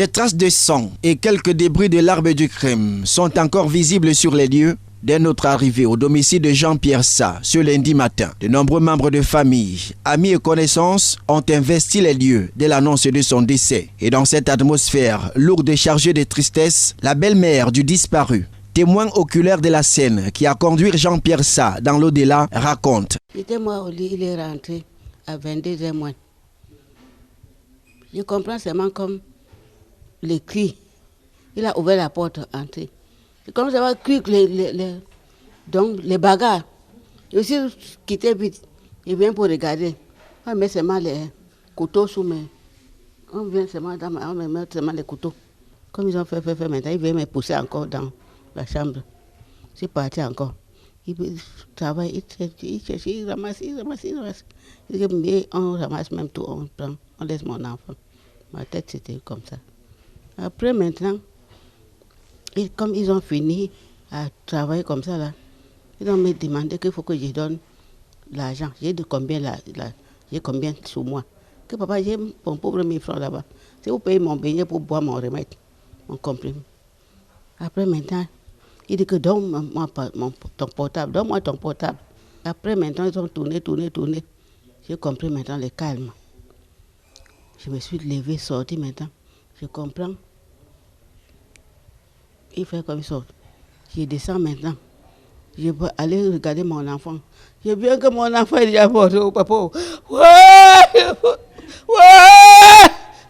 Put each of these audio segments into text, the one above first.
Des traces de sang et quelques débris de l'arbre du crime sont encore visibles sur les lieux. Dès notre arrivée au domicile de Jean-Pierre Sa ce lundi matin, de nombreux membres de famille, amis et connaissances ont investi les lieux dès l'annonce de son décès. Et dans cette atmosphère lourde et chargée de tristesse, la belle-mère du disparu, témoin oculaire de la scène qui a conduit Jean-Pierre Sa dans l'au-delà, raconte. J'étais moi au lit, il est rentré à 22h moins. Je comprends seulement comme les cris. Il a ouvert la porte, entré. C'est comme j'avais cru que les bagarres. J'ai aussi quitté vite. Il vient pour regarder. On met seulement les couteaux sous mes... On vient seulement on me met seulement les couteaux. Comme ils ont fait maintenant, il vient me pousser encore dans la chambre. C'est parti encore. Il travaille, il cherche, il ramasse. Il dit, mais on ramasse même tout, on prend, on laisse mon enfant. Ma tête, c'était comme ça. Après, maintenant, comme ils ont fini à travailler comme ça, là, ils ont me demandé qu'il faut que je donne l'argent. J'ai de combien j'ai combien sur moi. Que papa, j'ai mon pauvre 1000 francs là-bas. C'est vous payez mon beignet pour boire mon remède, mon comprimé. Après, maintenant, il dit que donne-moi ton portable, donne-moi ton portable. Après, maintenant, ils ont tourné. J'ai compris maintenant le calme. Je me suis levée, sortie maintenant. Je comprends. Il fait comme ça. Je descends maintenant. Je vais aller regarder mon enfant. J'ai bien que mon enfant est déjà mort, oh, papa.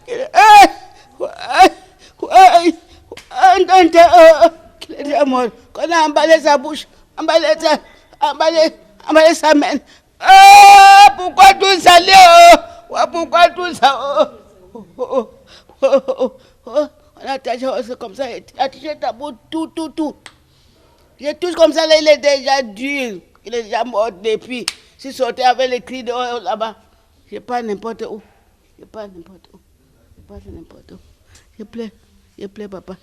Il est déjà mort. Qu'on a emballé sa bouche, emballé sa main. Pourquoi tout ça, pourquoi tout ça? On a attaché comme ça, attaché ta bouche, tout. J'ai tout comme ça, là, il est déjà dur. Il est déjà mort depuis. Si sortait avec les cris dehors là-bas, je pas n'importe où. Je pleure, papa.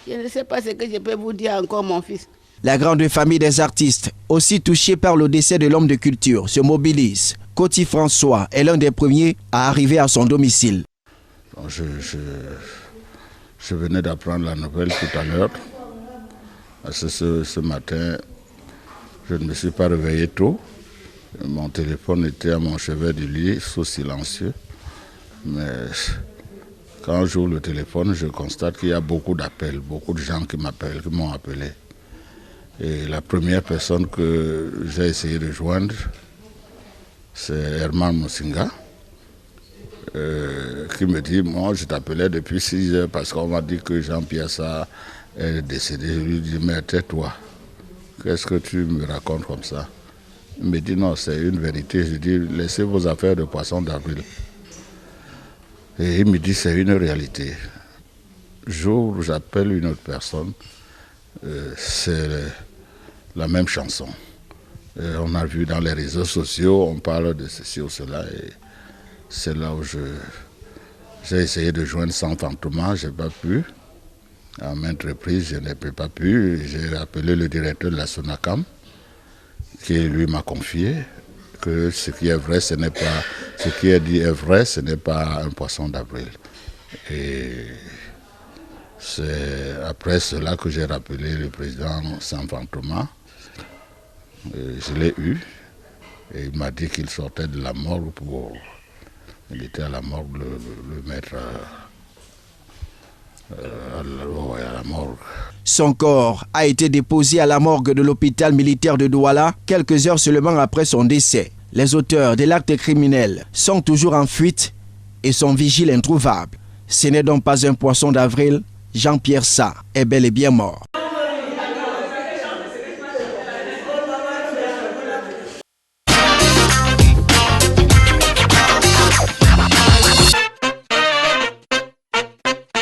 Je ne sais pas ce que je peux vous dire encore, mon fils. La grande famille des artistes, aussi touchée par le décès de l'homme de culture, se mobilise. Coty François est l'un des premiers à arriver à son domicile. Je venais d'apprendre la nouvelle tout à l'heure. Ce matin, je ne me suis pas réveillé tôt. Mon téléphone était à mon chevet du lit, sous silencieux. Mais quand j'ouvre le téléphone, je constate qu'il y a beaucoup d'appels, beaucoup de gens qui m'appellent, qui m'ont appelé. Et la première personne que j'ai essayé de joindre, c'est Herman Moussinga, qui me dit, moi je t'appelais depuis 6 heures parce qu'on m'a dit que Jean-Pierre Sa est décédé. Je lui dis, mais tais-toi, qu'est-ce que tu me racontes comme ça? Il me dit, non, c'est une vérité. Je dis, laissez vos affaires de poisson d'avril. Et il me dit, c'est une réalité. Jour où j'appelle une autre personne, c'est la même chanson. Et on a vu dans les réseaux sociaux, on parle de ceci ou cela. Et c'est là où j'ai essayé de joindre Sam Fantomas, je n'ai pas pu. À maintes reprises, je n'ai pas pu. J'ai appelé le directeur de la Sonacam, qui lui m'a confié que ce qui est vrai, ce n'est pas... Ce qui est dit est vrai, ce n'est pas un poisson d'avril. Et c'est après cela que j'ai rappelé le président Sam Fantomas. Je l'ai eu et il m'a dit qu'il sortait de la morgue pour... Il était à la morgue, le mettre à la morgue. Son corps a été déposé à la morgue de l'hôpital militaire de Douala quelques heures seulement après son décès. Les auteurs de l'acte criminel sont toujours en fuite et sont vigiles introuvables. Ce n'est donc pas un poisson d'avril. Jean-Pierre Sa est bel et bien mort.